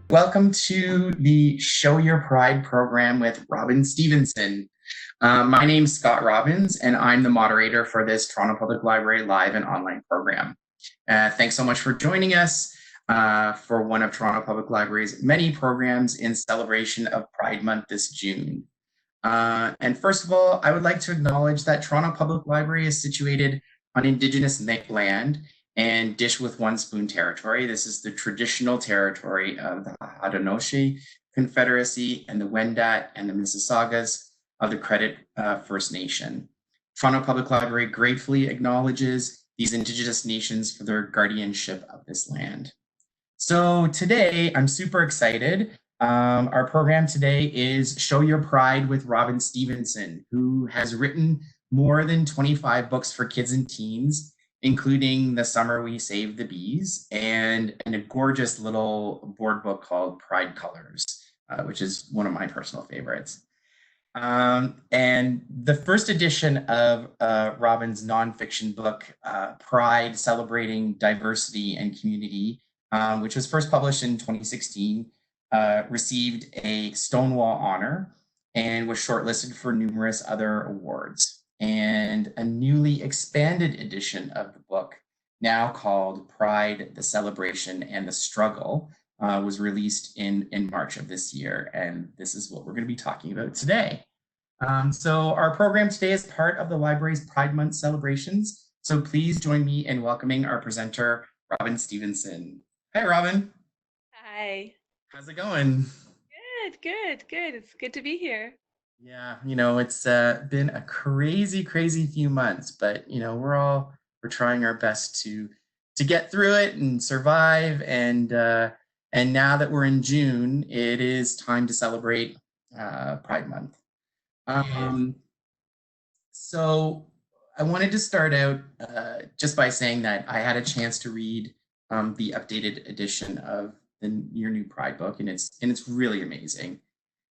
Welcome to the Show Your Pride program with Robin Stevenson. My name's Scott Robbins, and I'm the moderator for this Toronto Public Library live and online program. Thanks so much for joining us for one of Toronto Public Library's many programs in celebration of Pride Month this June. And first of all, I would like to acknowledge that Toronto Public Library is situated on Indigenous land and Dish with One Spoon territory. This is the traditional territory of the Haudenosaunee Confederacy and the Wendat and the Mississaugas of the Credit First Nation. Toronto Public Library gratefully acknowledges these Indigenous nations for their guardianship of this land. So today, I'm super excited. Our program today is Show Your Pride with Robin Stevenson, who has written more than 25 books for kids and teens, including The Summer We Saved the Bees and a gorgeous little board book called Pride Colors, which is one of my personal favorites. And the first edition of Robin's nonfiction book, Pride, Celebrating Diversity and Community, which was first published in 2016, received a Stonewall honor and was shortlisted for numerous other awards. And a newly expanded edition of the book, now called Pride, the Celebration and the Struggle, was released in March of this year. And this is what we're going to be talking about today. So our program today is part of the library's Pride Month celebrations. So please join me in welcoming our presenter, Robin Stevenson. Hi, Robin. Hi. How's it going? Good. It's good to be here. Yeah, it's been a crazy few months, but we're trying our best to get through it and survive. And now that we're in June, it is time to celebrate Pride Month. So I wanted to start out just by saying that I had a chance to read the updated edition of your new Pride book, and it's really amazing.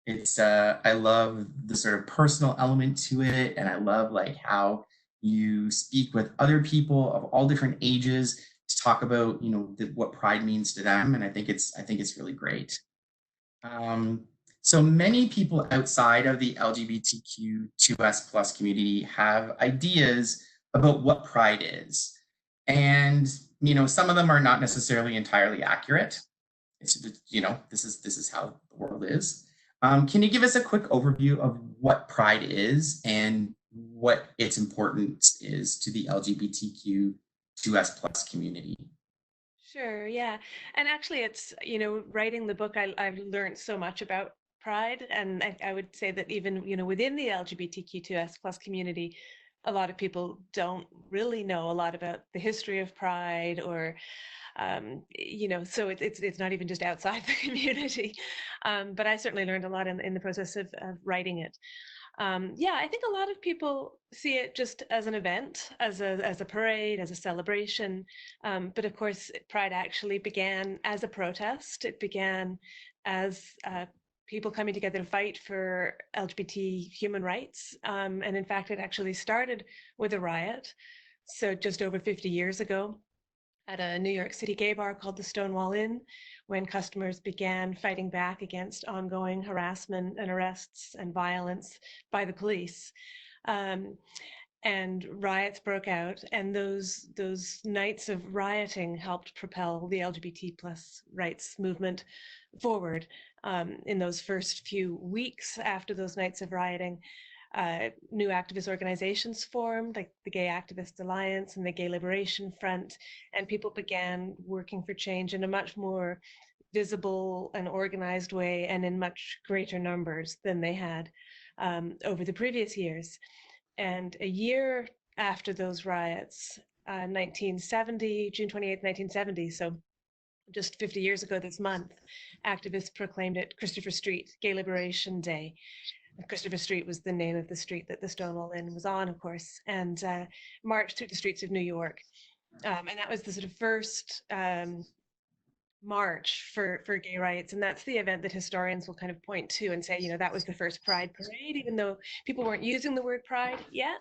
It's I love the sort of personal element to it, and I love like how you speak with other people of all different ages to talk about what Pride means to them, and I think it's really great. So many people outside of the LGBTQ2S plus community have ideas about what Pride is, and some of them are not necessarily entirely accurate. It's this is how the world is. Can you give us a quick overview of what Pride is and what its importance is to the LGBTQ2S plus community? Sure, yeah. And actually it's, writing the book, I've learned so much about Pride. And I would say that even, within the LGBTQ2S plus community, a lot of people don't really know a lot about the history of Pride or so it's not even just outside the community. But I certainly learned a lot in the process of writing it. Yeah, I think a lot of people see it just as an event, as a parade, as a celebration. But of course, Pride actually began as a protest. It began as people coming together to fight for LGBT human rights. And in fact, it actually started with a riot. So just over 50 years ago, at a New York City gay bar called the Stonewall Inn, when customers began fighting back against ongoing harassment and arrests and violence by the police. And riots broke out, and those nights of rioting helped propel the LGBT plus rights movement forward. In those first few weeks after those nights of rioting, new activist organizations formed, like the Gay Activists Alliance and the Gay Liberation Front, and people began working for change in a much more visible and organized way and in much greater numbers than they had over the previous years. And a year after those riots, 1970, June 28th, 1970, so just 50 years ago this month, activists proclaimed it Christopher Street Gay Liberation Day. Christopher Street was the name of the street that the Stonewall Inn was on, of course, and marched through the streets of New York. And that was the sort of first march for gay rights. And that's the event that historians will kind of point to and say, that was the first Pride parade, even though people weren't using the word Pride yet.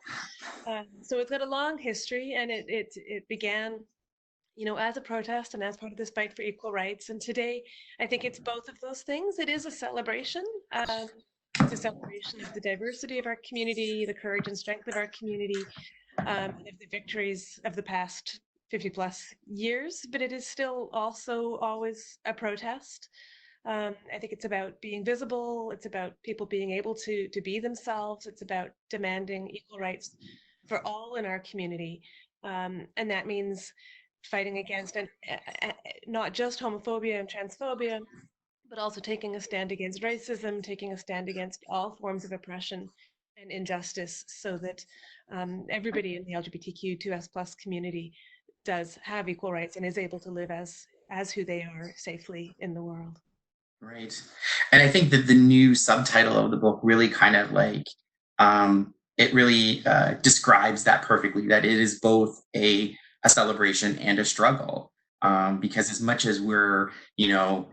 So it's got a long history, and it began as a protest and as part of this fight for equal rights. And today, I think it's both of those things. It is a celebration. It's a celebration of the diversity of our community, the courage and strength of our community, and of the victories of the past 50 plus years. But it is still also always a protest. I think it's about being visible. It's about people being able to be themselves. It's about demanding equal rights for all in our community. And that means fighting against not just homophobia and transphobia, but also taking a stand against racism, taking a stand against all forms of oppression and injustice, so that everybody in the LGBTQ2S plus community does have equal rights and is able to live as who they are safely in the world. Right. And I think that the new subtitle of the book really kind of like, it really describes that perfectly, that it is both a celebration and a struggle. Because as much as we're,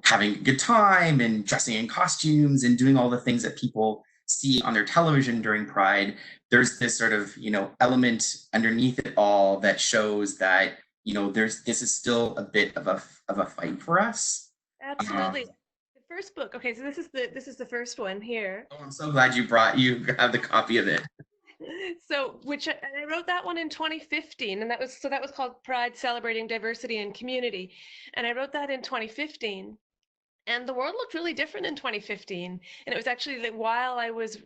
having a good time and dressing in costumes and doing all the things that people see on their television during Pride, there's this sort of, element underneath it all that shows that, this is still a bit of a fight for us. Absolutely. The first book. Okay, so this is the first one here. Oh, I'm so glad you have the copy of it. So, and I wrote that one in 2015, and that was called Pride Celebrating Diversity and Community. And I wrote that in 2015. And the world looked really different in 2015. And it was actually that while I was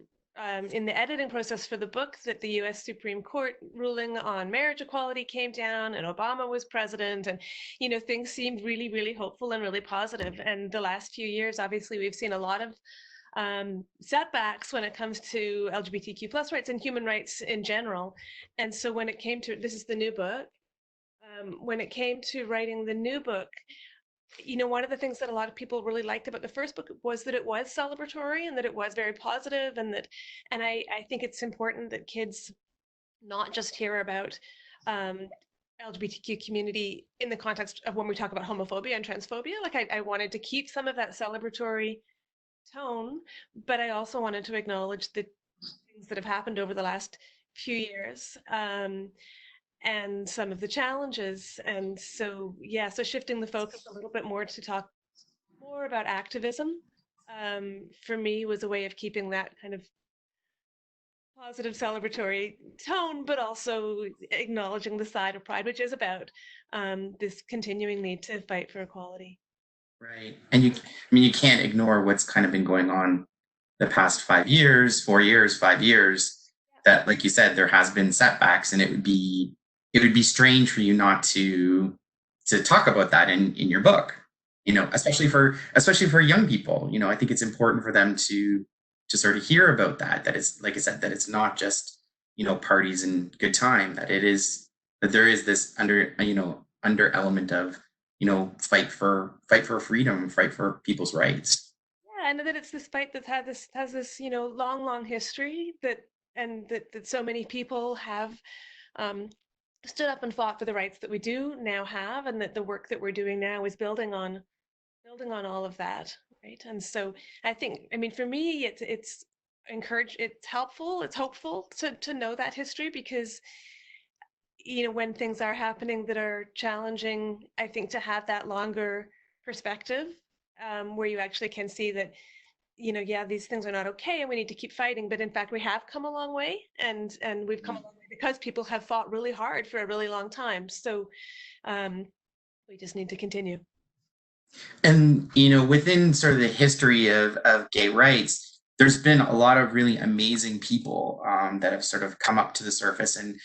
in the editing process for the book that the US Supreme Court ruling on marriage equality came down and Obama was president. And, things seemed really, really hopeful and really positive. And the last few years, obviously, we've seen a lot of setbacks when it comes to LGBTQ plus rights and human rights in general. And so when it came to, this is the new book, when it came to writing the new book, one of the things that a lot of people really liked about the first book was that it was celebratory and that it was very positive, and I think it's important that kids not just hear about LGBTQ community in the context of when we talk about homophobia and transphobia. Like I wanted to keep some of that celebratory tone, but I also wanted to acknowledge the things that have happened over the last few years. And some of the challenges. And so, yeah, so shifting the focus a little bit more to talk more about activism, for me was a way of keeping that kind of positive celebratory tone, but also acknowledging the side of Pride, which is about this continuing need to fight for equality. Right. And you can't ignore what's kind of been going on the past 5 years, 4 years, 5 years, that, like you said, there has been setbacks, and it would be strange for you not to talk about that in your book, especially for young people. I think it's important for them to sort of hear about that it's, like I said, that it's not just, parties and good time, that there is this under element of, fight for freedom, fight for people's rights. Yeah, and that it's this fight that has this long, long history, that so many people have um, stood up and fought for the rights that we do now have, and that the work that we're doing now is building on all of that, right? And so I think, I mean, for me, it's helpful, it's hopeful to know that history, because when things are happening that are challenging, I think to have that longer perspective, where you actually can see that yeah, these things are not okay and we need to keep fighting, but in fact we have come a long way, and we've come a long way because people have fought really hard for a really long time. So we just need to continue. And within sort of the history of gay rights, there's been a lot of really amazing people that have sort of come up to the surface and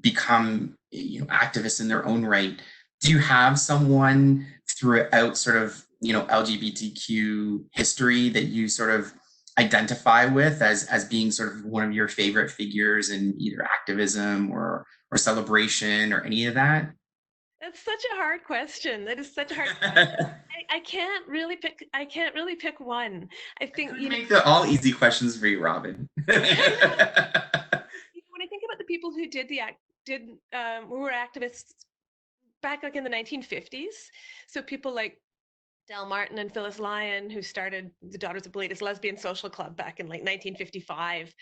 become activists in their own right. Do you have someone throughout sort of LGBTQ history that you sort of identify with as being sort of one of your favorite figures in either activism or celebration or any of that? That's such a hard question. That is such a hard I can't really pick one. I think Make the all easy questions for you, Robin. when I think about the people who who were activists back like in the 1950s, so people like Del Martin and Phyllis Lyon, who started the Daughters of Bilitis Lesbian Social Club back in like 1955.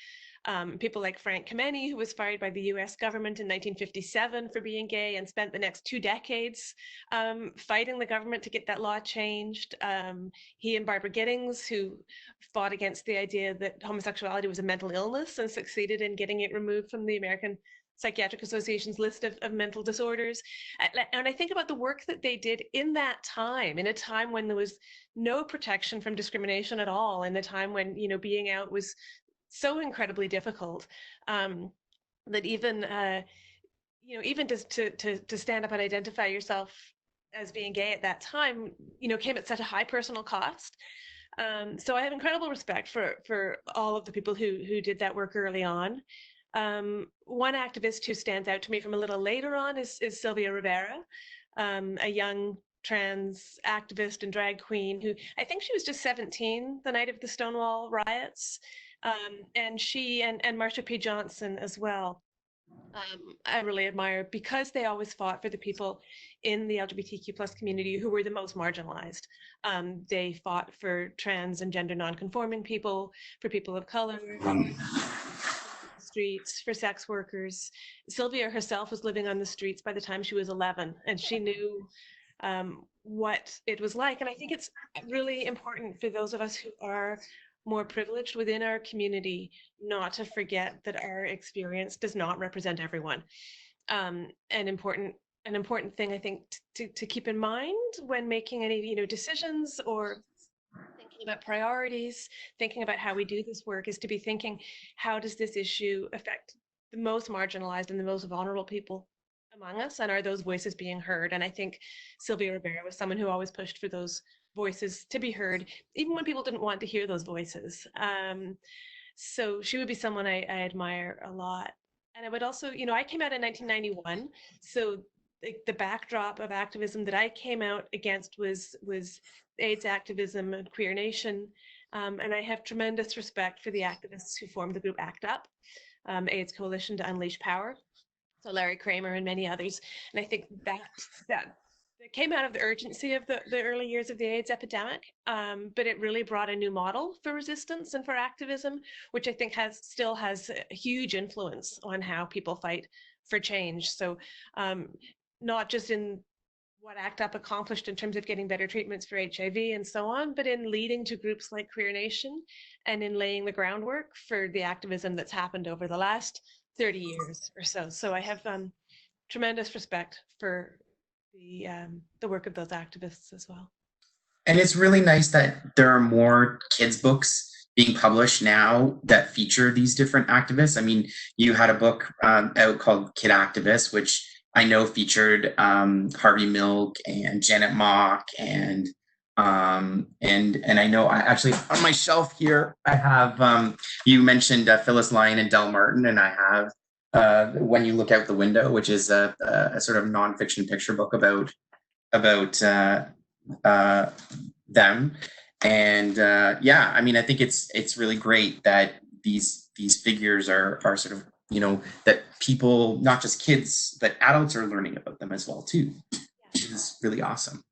People like Frank Kameny, who was fired by the US government in 1957 for being gay and spent the next 2 decades fighting the government to get that law changed. He and Barbara Giddings, who fought against the idea that homosexuality was a mental illness and succeeded in getting it removed from the American Psychiatric Association's list of mental disorders. And I think about the work that they did in that time, in a time when there was no protection from discrimination at all, in a time when, you know, being out was so incredibly difficult, that even, you know, even just to stand up and identify yourself as being gay at that time, you know, came at such a high personal cost. So I have incredible respect for all of the people who did that work early on. One activist who stands out to me from a little later on is Sylvia Rivera, a young trans activist and drag queen who, I think she was just 17 the night of the Stonewall riots. And she and Marsha P. Johnson as well. I really admire, because they always fought for the people in the LGBTQ plus community who were the most marginalized. They fought for trans and gender nonconforming people, for people of color, streets, for sex workers. Sylvia herself was living on the streets by the time she was 11, and she knew what it was like. And I think it's really important for those of us who are more privileged within our community not to forget that our experience does not represent everyone. An important thing, I think, to keep in mind when making any, you know, decisions or thinking about priorities, thinking about how we do this work, is to be thinking, how does this issue affect the most marginalized and the most vulnerable people among us, and are those voices being heard? And I think Sylvia Rivera was someone who always pushed for those voices to be heard, even when people didn't want to hear those voices. So she would be someone I admire a lot. And I would also, you know, I came out in 1991, so the backdrop of activism that I came out against was AIDS activism and Queer Nation. And I have tremendous respect for the activists who formed the group ACT UP, AIDS Coalition to Unleash Power. So Larry Kramer and many others. And I think that came out of the urgency of the early years of the AIDS epidemic, but it really brought a new model for resistance and for activism, which I think still has a huge influence on how people fight for change. So not just in what ACT UP accomplished in terms of getting better treatments for HIV and so on, but in leading to groups like Queer Nation and in laying the groundwork for the activism that's happened over the last 30 years or so. So I have tremendous respect for the work of those activists as well. And it's really nice that there are more kids' books being published now that feature these different activists. I mean, you had a book out called Kid Activist, which I know featured Harvey Milk and Janet Mock, and I know I actually on my shelf here I have you mentioned Phyllis Lyon and Del Martin, and I have When You Look Out the Window, which is a sort of nonfiction picture book about them. And yeah, I mean, I think it's really great that these figures are sort of, you know, that people, not just kids, but adults are learning about them as well too, which is really awesome.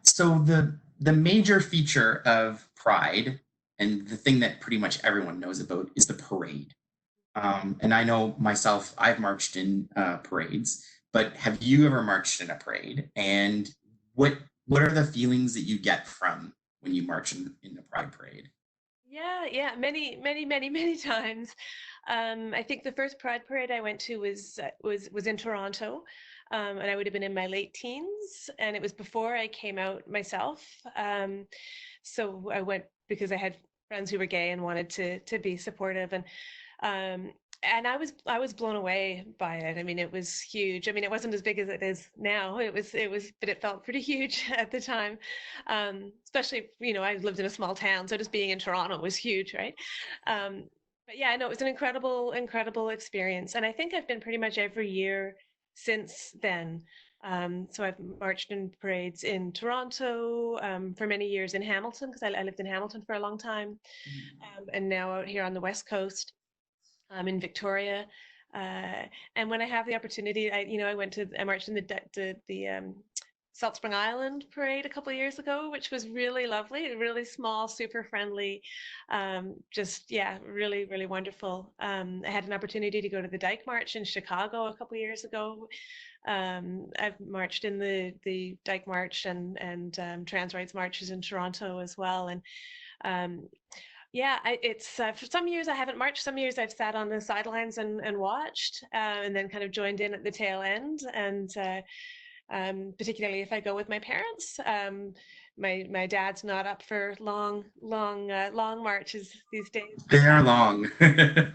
So the major feature of Pride, and the thing that pretty much everyone knows about, is the parade. And I know myself, I've marched in parades, but have you ever marched in a parade? And what are the feelings that you get from when you march in the Pride Parade? Yeah, many times. I think the first Pride Parade I went to was in Toronto, and I would have been in my late teens, and it was before I came out myself. So I went because I had friends who were gay and wanted to be supportive, um, and I was blown away by it. I mean, it was huge. I mean, it wasn't as big as it is now. But it felt pretty huge at the time. Especially, you know, I lived in a small town, so just being in Toronto was huge, right? But yeah, I know it was an incredible experience, and I think I've been pretty much every year since then. So I've marched in parades in Toronto, for many years in Hamilton, because I lived in Hamilton for a long time, and now out here on the West Coast, in Victoria. And when I have the opportunity, I marched in the Salt Spring Island parade a couple of years ago, which was really lovely, really small, super friendly, just yeah, really, really wonderful. I had an opportunity to go to the Dyke March in Chicago a couple of years ago. I've marched in the Dyke March and trans rights marches in Toronto as well, and um, yeah, it's for some years I haven't marched. Some years I've sat on the sidelines and watched, and then kind of joined in at the tail end. And particularly if I go with my parents, my dad's not up for long marches these days. They are long. Yeah,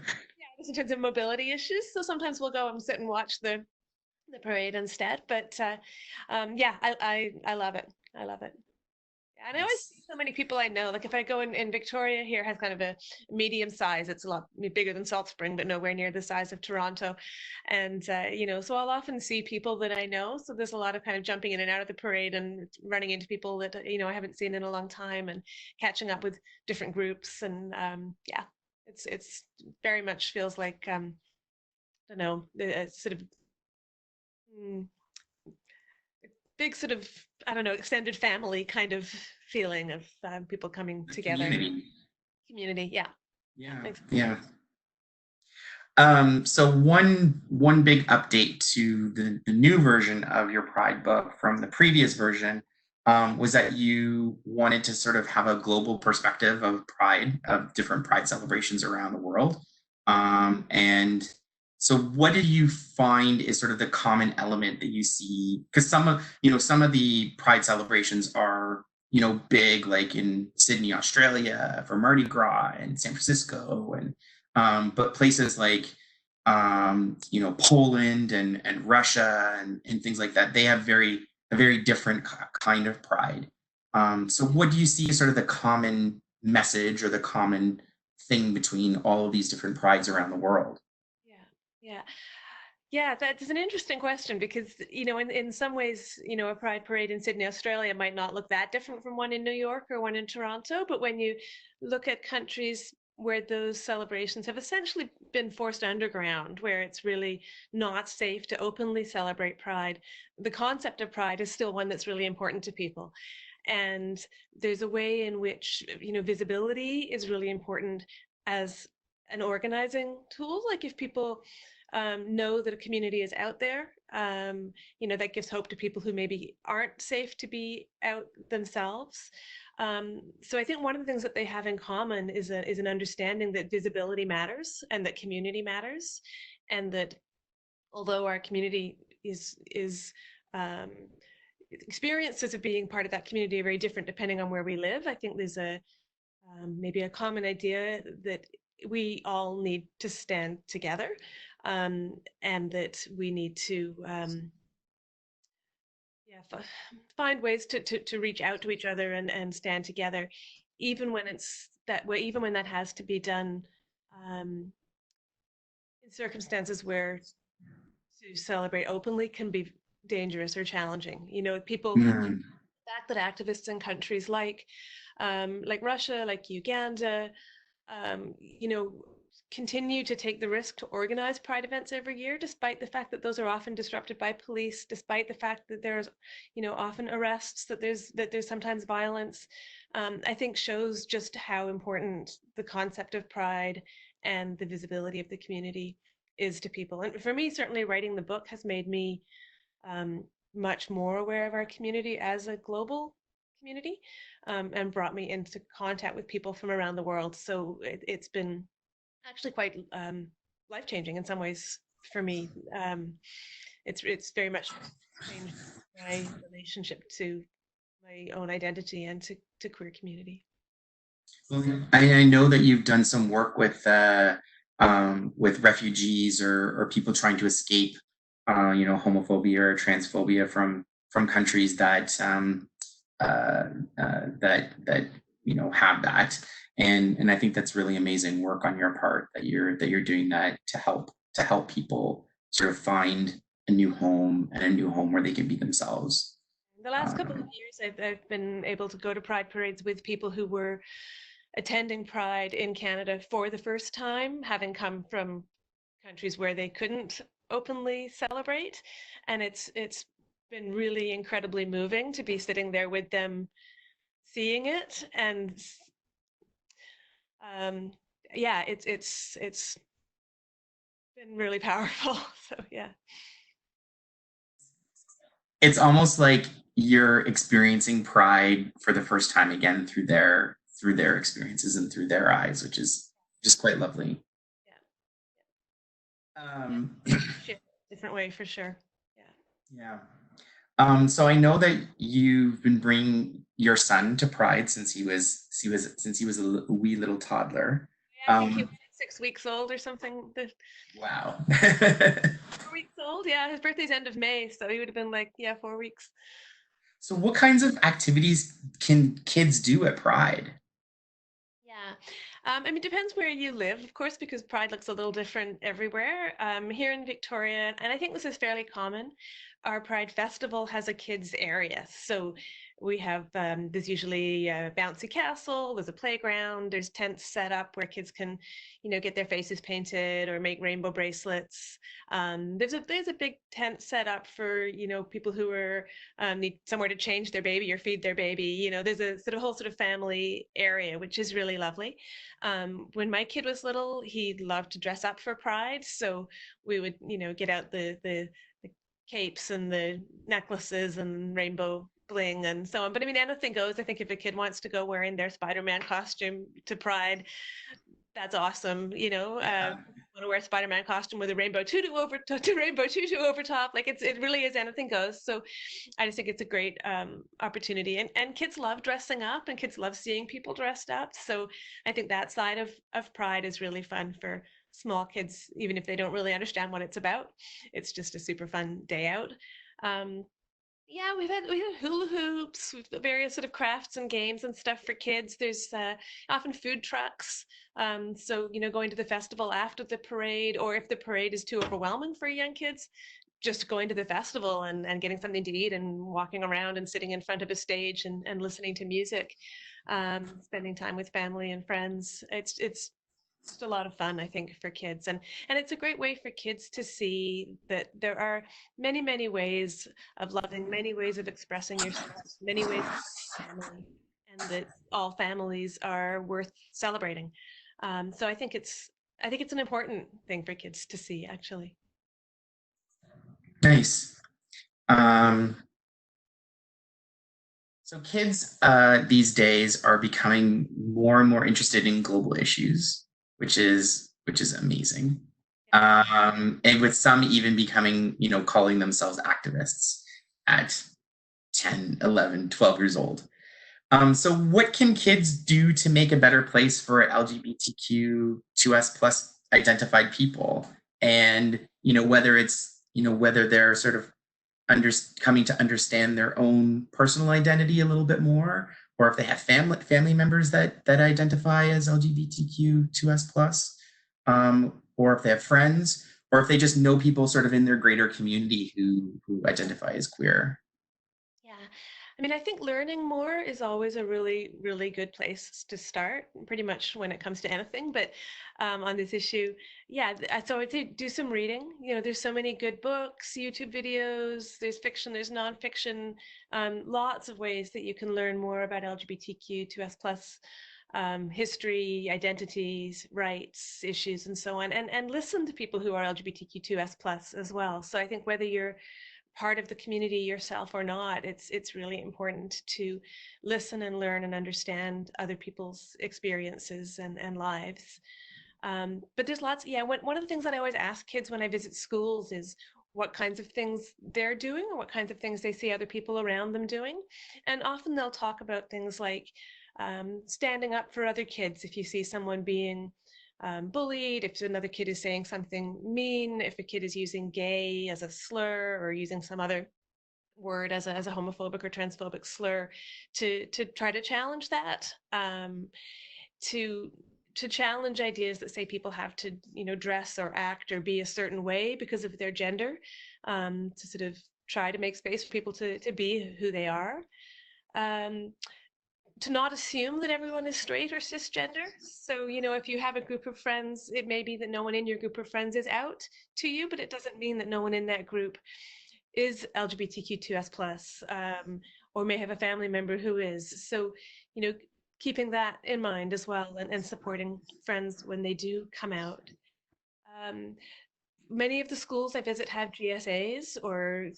just in terms of mobility issues. So sometimes we'll go and sit and watch the parade instead. But yeah, I love it. I love it. And I always Yes. see so many people I know. Like if I go in Victoria here has kind of a medium size. It's a lot bigger than Salt Spring, but nowhere near the size of Toronto. And so I'll often see people that I know. So there's a lot of kind of jumping in and out of the parade and running into people that I haven't seen in a long time and catching up with different groups. And yeah, it's very much feels like I don't know, a sort of mm, big sort of I don't know extended family kind of feeling of people coming The together. community. Community, yeah, yeah, Yeah. makes Yeah. So one big update to the new version of your Pride book from the previous version was that you wanted to sort of have a global perspective of Pride, of different Pride celebrations around the world. And so what did you find is sort of the common element that you see? Because some of the Pride celebrations are, big, like in Sydney, Australia for Mardi Gras and San Francisco and but places like Poland and Russia and things like that, they have a very different kind of pride. So what do you see as sort of the common message or the common thing between all of these different prides around the world? yeah, yeah. Yeah, that's an interesting question because, in some ways, a Pride parade in Sydney, Australia might not look that different from one in New York or one in Toronto. But when you look at countries where those celebrations have essentially been forced underground, where it's really not safe to openly celebrate Pride, the concept of Pride is still one that's really important to people. And there's a way in which, visibility is really important as an organizing tool. Like if people know that a community is out there, that gives hope to people who maybe aren't safe to be out themselves. So I think one of the things that they have in common is an understanding that visibility matters and that community matters, and that although our community is um, experiences of being part of that community are very different depending on where we live. I think there's maybe a common idea that we all need to stand together, and that we need to yeah, find ways to reach out to each other and stand together, even when it's that way, even when that has to be done um, in circumstances where to celebrate openly can be dangerous or challenging. People, Mm, the fact that activists in countries like Russia, like Uganda, you know, continue to take the risk to organize Pride events every year, despite the fact that those are often disrupted by police, despite the fact that there's, often arrests, that there's sometimes violence. I think shows just how important the concept of Pride and the visibility of the community is to people. And for me, certainly writing the book has made me um, much more aware of our community as a global community, and brought me into contact with people from around the world. So it's been actually quite life changing in some ways for me. It's very much changed my relationship to my own identity and to queer community. well, I know that you've done some work with refugees or people trying to escape, homophobia or transphobia from countries uh, that have that, and I think that's really amazing work on your part that you're doing that to help people sort of find a new home and a new home where they can be themselves. The last couple of Um, years, I've been able to go to Pride parades with people who were attending Pride in Canada for the first time, having come from countries where they couldn't openly celebrate. And it's been really incredibly moving to be sitting there with them, seeing it, and um, yeah, it's been really powerful. So yeah. It's almost like you're experiencing pride for the first time again through their experiences and through their eyes, which is just quite lovely. Yeah. Yeah. Um, Share a different way for sure. Yeah. yeah. So I know that you've been bringing your son to Pride since he was a wee little toddler. Yeah, I think he was Um, 6 weeks old or something. wow. 4 weeks old. Yeah, his birthday's end of May, so he would have been like, yeah, 4 weeks. So what kinds of activities can kids do at Pride? Yeah. I mean, it depends where you live, of course, because Pride looks a little different everywhere. Here in Victoria, and I think this is fairly common, our Pride Festival has a kids area. So we have, there's usually a bouncy castle, there's a playground, there's tents set up where kids can, get their faces painted or make rainbow bracelets. There's a big tent set up for, people who are need somewhere to change their baby or feed their baby. There's a sort of whole sort of family area, which is really lovely. When my kid was little, he loved to dress up for Pride, so we would, get out the capes and the necklaces and rainbow bling and so on. But I mean, anything goes. I think if a kid wants to go wearing their Spider-Man costume to Pride, that's awesome. Yeah. Want to wear a Spider-Man costume with a rainbow tutu over to rainbow tutu over top. Like it really is anything goes. So I just think it's a great opportunity, and kids love dressing up, and kids love seeing people dressed up. So I think that side of Pride is really fun for small kids, even if they don't really understand what it's about. It's just a super fun day out. Um, yeah, we had hula hoops, we've got various sort of crafts and games and stuff for kids. There's often food trucks. So going to the festival after the parade, or if the parade is too overwhelming for young kids, just going to the festival and getting something to eat and walking around and sitting in front of a stage and listening to music, spending time with family and friends. It's just a lot of fun, I think, for kids, and it's a great way for kids to see that there are many, many ways of loving, many ways of expressing yourself, many ways of family, and that all families are worth celebrating. So I think it's an important thing for kids to see, actually. Nice. Um, so kids these days are becoming more and more interested in global issues, which is amazing. And with some even becoming, calling themselves activists at 10, 11, 12 years old. So what can kids do to make a better place for LGBTQ2S plus identified people? And, whether they're sort of coming to understand their own personal identity a little bit more, or if they have family members that identify as LGBTQ2S plus, or if they have friends, or if they just know people sort of in their greater community who identify as queer. Yeah. I mean, I think learning more is always a really, really good place to start, pretty much when it comes to anything. But on this issue, yeah, so I'd say do some reading. There's so many good books, YouTube videos, there's fiction, there's nonfiction, lots of ways that you can learn more about LGBTQ2S plus history, identities, rights, issues, and so on, and listen to people who are LGBTQ2S plus as well. So I think whether you're part of the community yourself or not, it's really important to listen and learn and understand other people's experiences and lives. But there's lots, yeah. One of the things that I always ask kids when I visit schools is what kinds of things they're doing or what kinds of things they see other people around them doing. And often they'll talk about things like standing up for other kids. If you see someone being bullied, if another kid is saying something mean, if a kid is using gay as a slur or using some other word as a homophobic or transphobic slur, to try to challenge that, to challenge ideas that say people have to dress or act or be a certain way because of their gender, to sort of try to make space for people to be who they are. Um, to not assume that everyone is straight or cisgender. So, if you have a group of friends, it may be that no one in your group of friends is out to you, but it doesn't mean that no one in that group is LGBTQ2S plus, or may have a family member who is. So, you know, keeping that in mind as well, and supporting friends when they do come out. Um, Many of the schools I visit have GSAs, or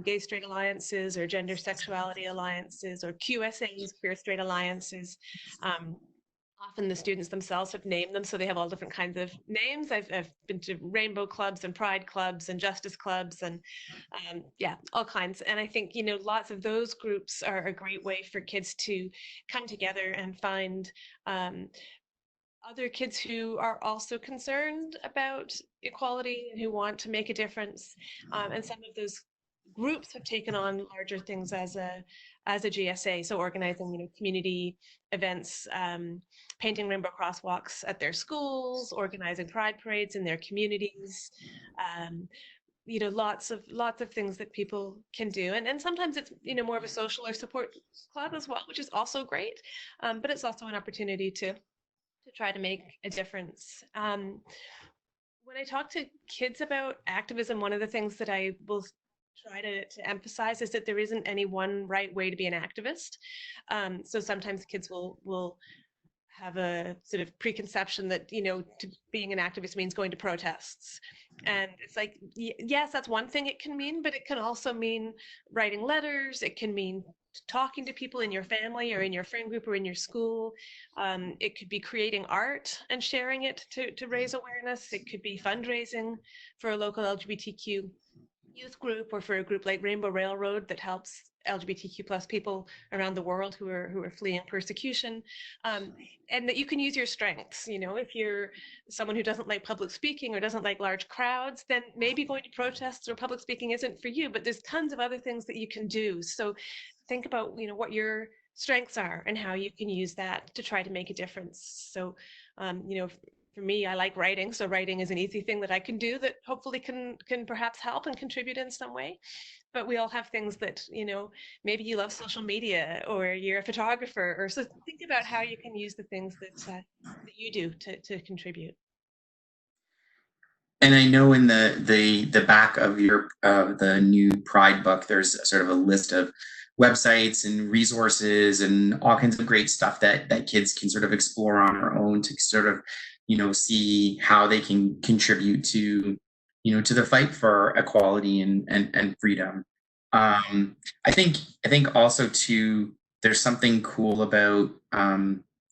gay straight alliances, or gender sexuality alliances, or QSAs, queer straight alliances. Um, Often the students themselves have named them, so they have all different kinds of names. I've been to rainbow clubs and pride clubs and justice clubs, and yeah, all kinds. And I think, lots of those groups are a great way for kids to come together and find um, other kids who are also concerned about equality and who want to make a difference. And some of those groups have taken on larger things as a GSA, so organizing, community events, painting rainbow crosswalks at their schools, organizing pride parades in their communities. Um, lots of things that people can do, and sometimes it's more of a social or support club as well, which is also great. But it's also an opportunity to try to make a difference. When I talk to kids about activism, one of the things that I will try to emphasize is that there isn't any one right way to be an activist. So sometimes kids will have a sort of preconception that being an activist means going to protests, and it's like, yes, that's one thing it can mean, but it can also mean writing letters. It can mean talking to people in your family or in your friend group or in your school. It could be creating art and sharing it to raise awareness. It could be fundraising for a local LGBTQ youth group, or for a group like Rainbow Railroad that helps LGBTQ plus people around the world who are fleeing persecution. And that you can use your strengths. If you're someone who doesn't like public speaking or doesn't like large crowds, then maybe going to protests or public speaking isn't for you, but there's tons of other things that you can do. So think about what your strengths are and how you can use that to try to make a difference. So for me, I like writing, so writing is an easy thing that I can do that hopefully can perhaps help and contribute in some way. But we all have things that, maybe you love social media, or you're a photographer, or so think about how you can use the things that you do to contribute. And I know in the back of your the new Pride book, there's sort of a list of websites and resources and all kinds of great stuff that kids can sort of explore on their own to sort of see how they can contribute to to the fight for equality and freedom. I think also too, there's something cool about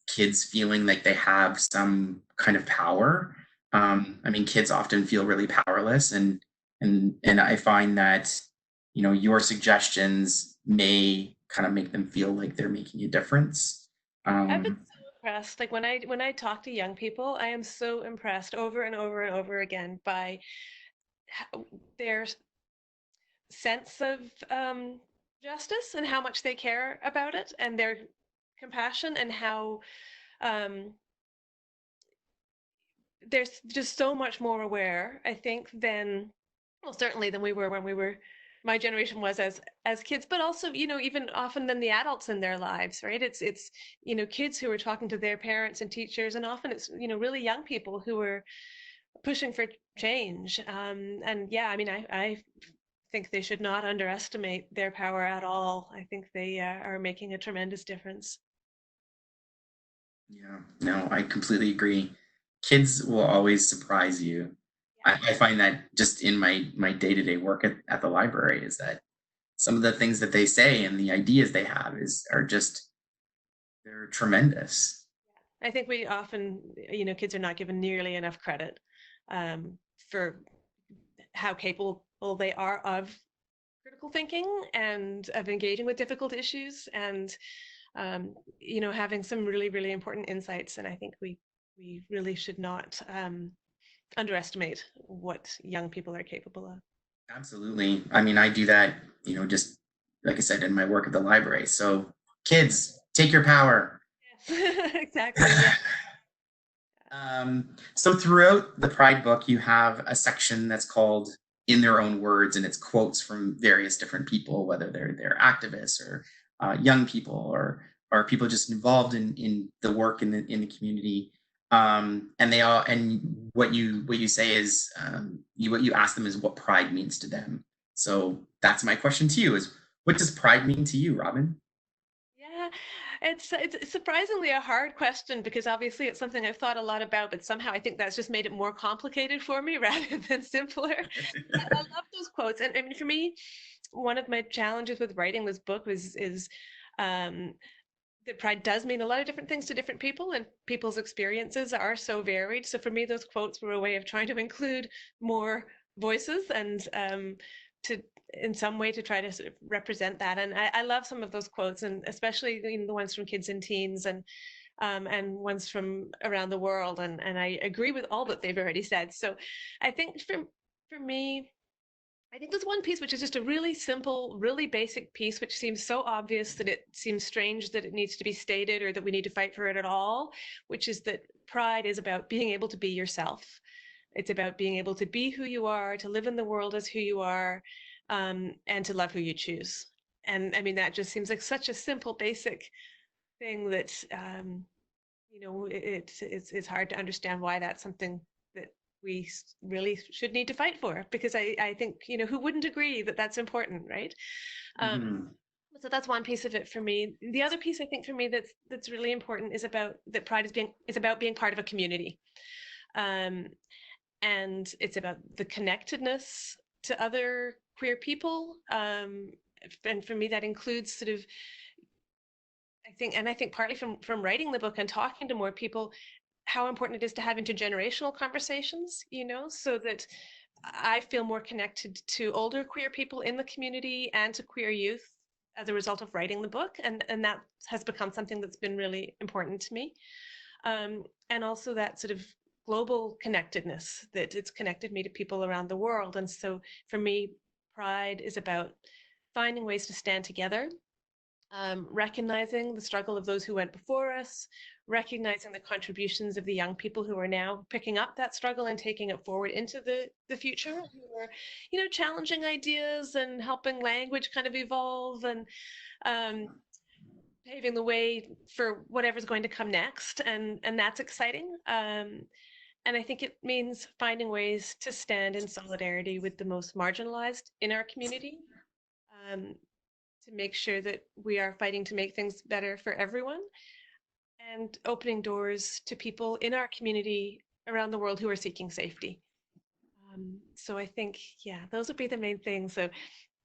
kids feeling like they have some kind of power. I mean, kids often feel really powerless, and I find that your suggestions may kind of make them feel like they're making a difference. I've been Um, so impressed. Like when I talk to young people, I am so impressed over and over and over again by their sense of justice and how much they care about it, and their compassion, and how um, there's just so much more aware, I think, than, well, certainly than we were when we were, my generation was as kids, but also, even often than the adults in their lives, right? It's kids who are talking to their parents and teachers, and often it's really young people who are pushing for change. And yeah, I mean, I think they should not underestimate their power at all. I think they are making a tremendous difference. yeah, no, I completely agree. Kids will always surprise you. I find that just in my day-to-day work at the library is that some of the things that they say and the ideas they have are just they're tremendous. I think we often, kids are not given nearly enough credit um, for how capable they are of critical thinking and of engaging with difficult issues, and having some really, really important insights. And I think we really should not underestimate what young people are capable of. Absolutely. I mean, I do that, just like I said, in my work at the library. So, kids, take your power. Yes, exactly. Yeah. So throughout the Pride book, you have a section that's called "In Their Own Words," and it's quotes from various different people, whether they're activists or young people or people just involved in the work in the community. And they all and what you say is what you ask them is what pride means to them. So that's my question to you is, what does pride mean to you, Robin? Yeah, it's surprisingly a hard question because obviously it's something I've thought a lot about, but somehow I think that's just made it more complicated for me rather than simpler. I love those quotes, and I mean, for me, one of my challenges with writing this book was is um, that pride does mean a lot of different things to different people, and people's experiences are so varied. So for me, those quotes were a way of trying to include more voices and to in some way to try to sort of represent that. And I love some of those quotes, and especially the ones from kids and teens and ones from around the world. And I agree with all that they've already said. So I think for me, I think there's one piece which is just a really simple, really basic piece, which seems so obvious that it seems strange that it needs to be stated or that we need to fight for it at all, which is that pride is about being able to be yourself. It's about being able to be who you are, to live in the world as who you are, and to love who you choose. And I mean, that just seems like such a simple, basic thing that it's hard to understand why that's something that we really should need to fight for, because I think who wouldn't agree that that's important, right? um, Mhm. so that's one piece of it for me. The other piece I think for me that's really important is about that pride is about being part of a community, um, and it's about the connectedness to other queer people, and for me that includes sort of I think partly from writing the book and talking to more people, how important it is to have intergenerational conversations, so that I feel more connected to older queer people in the community and to queer youth as a result of writing the book. And that has become something that's been really important to me. And also that sort of global connectedness, that it's connected me to people around the world. And so for me, pride is about finding ways to stand together, recognizing the struggle of those who went before us, recognizing the contributions of the young people who are now picking up that struggle and taking it forward into the future, who are, challenging ideas and helping language kind of evolve and um, paving the way for whatever's going to come next. And that's exciting. And I think it means finding ways to stand in solidarity with the most marginalized in our community. Um, to make sure that we are fighting to make things better for everyone and opening doors to people in our community around the world who are seeking safety. So I think, yeah, those would be the main things. So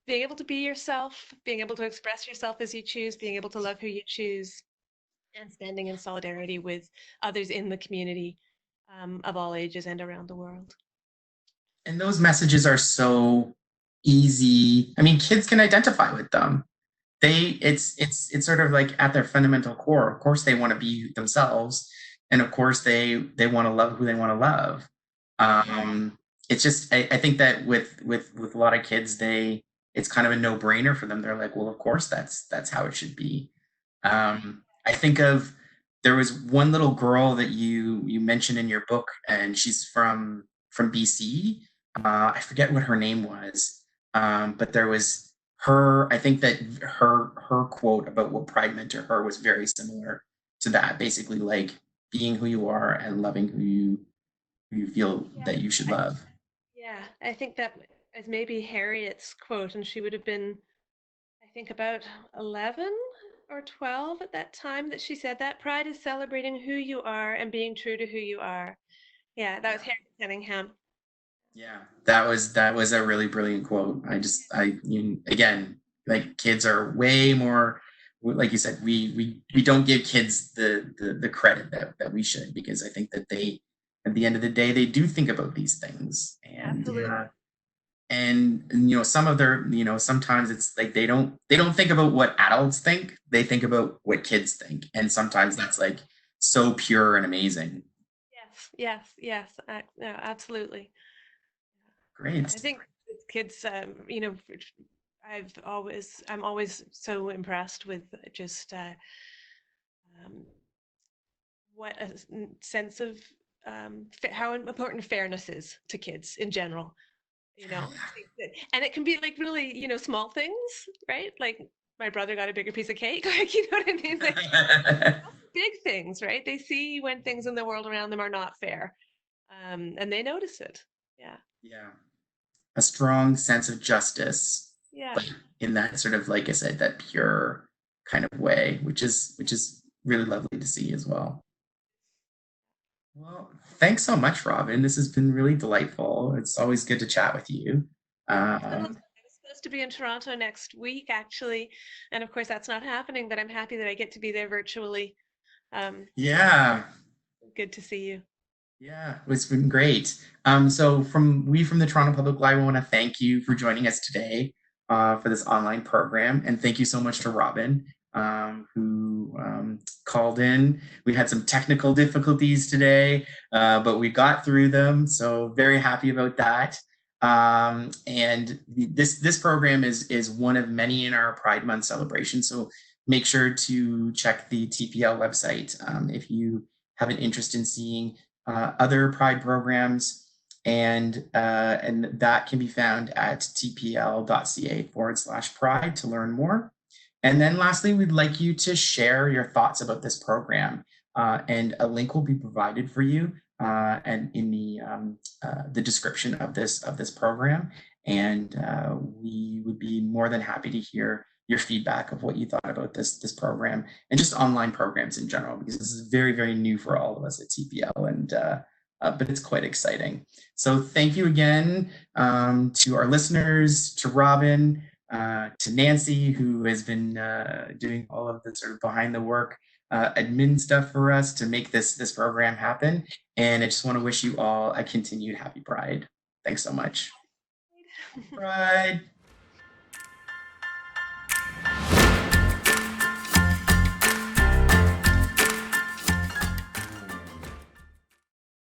being able to be yourself, being able to express yourself as you choose, being able to love who you choose, and standing in solidarity with others in the community, of all ages and around the world. And those messages are so easy. I mean, kids can identify with them. It's sort of like at their fundamental core. Of course, they want to be themselves, and of course, they want to love who they want to love. Um, it's just I think that with a lot of kids, it's kind of a no brainer for them. They're like, well, of course, that's how it should be. I think of there was one little girl that you mentioned in your book, and she's from BC. I forget what her name was, but there was her. I think that her quote about what pride meant to her was very similar to that. Basically, like being who you are and loving who you feel Yeah, that you should I, love. yeah, I think that is maybe Harriet's quote, and she would have been, I think, about 11 or 12 at that time that she said that. Pride is celebrating who you are and being true to who you are. Yeah, that was Yeah. Harriet Cunningham. Yeah, that was a really brilliant quote. Again, like kids are way more, like you said, we don't give kids the credit that we should, because I think that they, at the end of the day, they do think about these things, Absolutely. and some of their, sometimes it's like they don't think about what adults think, they think about what kids think, and sometimes that's like so pure and amazing. Yes, yes, yes. No, absolutely. I Great. think with kids, I'm always so impressed with just um, what a sense of how important fairness is to kids in general. And it can be like really, small things, right? Like my brother got a bigger piece of cake, like what I mean? Like big things, right? They see when things in the world around them are not fair, and they notice it. Yeah. Yeah. a strong sense of justice, Yeah. but in that sort of, like I said, that pure kind of way, which is really lovely to see as well. Well, thanks so much, Robin. This has been really delightful. It's always good to chat with you. Well, Um, I was supposed to be in Toronto next week, actually, and of course that's not happening. But I'm happy that I get to be there virtually. Um, yeah, Good to see you. Yeah, it's been great. So from the Toronto Public Library, want to thank you for joining us today for this online program, and thank you so much to Robin who called in. We had some technical difficulties today, but we got through them. So very happy about that. And this program is one of many in our Pride Month celebration. So make sure to check the TPL website if you have an interest in seeing other Pride programs, and that can be found at tpl.ca/pride to learn more. And then lastly, we'd like you to share your thoughts about this program, and a link will be provided for you and in the description of this program. And we would be more than happy to hear your feedback of what you thought about this program and just online programs in general, because this is very, very new for all of us at TPL, and but it's quite exciting. So thank you again to our listeners, to Robin, to Nancy, who has been doing all of the sort of behind the work admin stuff for us to make this program happen. And I just want to wish you all a continued happy Pride. Thanks so much. Happy Pride.